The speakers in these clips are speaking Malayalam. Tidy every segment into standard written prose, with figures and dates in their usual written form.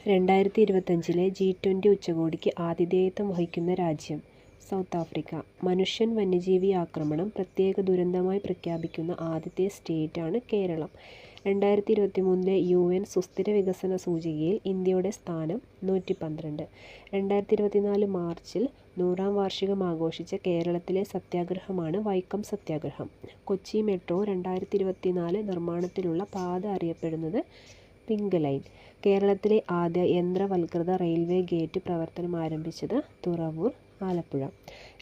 2025 G20 ഉച്ചകോടിക്ക് ആതിഥേയത്വം വഹിക്കുന്ന രാജ്യം സൗത്ത് ആഫ്രിക്ക. മനുഷ്യൻ വന്യജീവി ആക്രമണം പ്രത്യേക ദുരന്തമായി പ്രഖ്യാപിക്കുന്ന ആദ്യത്തെ സ്റ്റേറ്റാണ് കേരളം. 2023 UN സുസ്ഥിര വികസന സൂചികയിൽ ഇന്ത്യയുടെ സ്ഥാനം 112. 2024 മാർച്ചിൽ 100-ാം വാർഷികം ആഘോഷിച്ച കേരളത്തിലെ സത്യാഗ്രഹമാണ് വൈക്കം സത്യാഗ്രഹം. കൊച്ചി മെട്രോ 2024 നിർമ്മാണത്തിലുള്ള പാത അറിയപ്പെടുന്നത് പിങ്ക് ലൈൻ. കേരളത്തിലെ ആദ്യ യന്ത്രവൽകൃത റെയിൽവേ ഗേറ്റ് പ്രവർത്തനം ആരംഭിച്ചത് തുറവൂർ, ആലപ്പുഴ.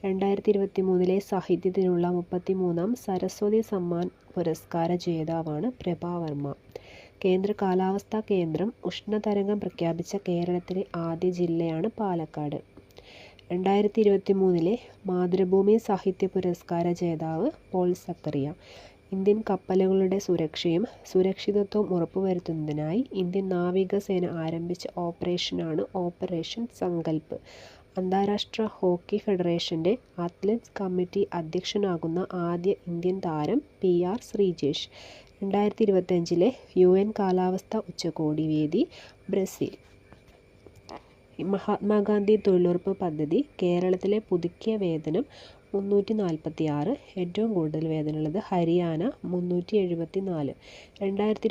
2023 സാഹിത്യത്തിനുള്ള 33-ാം സരസ്വതി സമ്മാൻ പുരസ്കാര ജേതാവാണ് പ്രഭാവർമ്മ. കേന്ദ്ര കാലാവസ്ഥാ കേന്ദ്രം ഉഷ്ണതരംഗം പ്രഖ്യാപിച്ച കേരളത്തിലെ ആദ്യ ജില്ലയാണ് പാലക്കാട്. 2023 മാതൃഭൂമി സാഹിത്യ പുരസ്കാര ജേതാവ് പോൾ സക്കറിയ. ഇന്ത്യൻ കപ്പലുകളുടെ സുരക്ഷയും സുരക്ഷിതത്വവും ഉറപ്പുവരുത്തുന്നതിനായി ഇന്ത്യൻ നാവികസേന ആരംഭിച്ച ഓപ്പറേഷനാണ് ഓപ്പറേഷൻ സങ്കൽപ്. അന്താരാഷ്ട്ര ഹോക്കി ഫെഡറേഷൻ്റെ അത്ലറ്റ്സ് കമ്മിറ്റി അധ്യക്ഷനാകുന്ന ആദ്യ ഇന്ത്യൻ താരം PR ശ്രീജേഷ്. 2025 UN കാലാവസ്ഥാ ഉച്ചകോടി വേദി ബ്രസീൽ. മഹാത്മാഗാന്ധി തൊഴിലുറപ്പ് പദ്ധതി. കേരളത്തിലെ പുതുക്കിയ വേതനം 346. ഏറ്റവും കൂടുതൽ വേതനമുള്ളത് ഹരിയാന 374.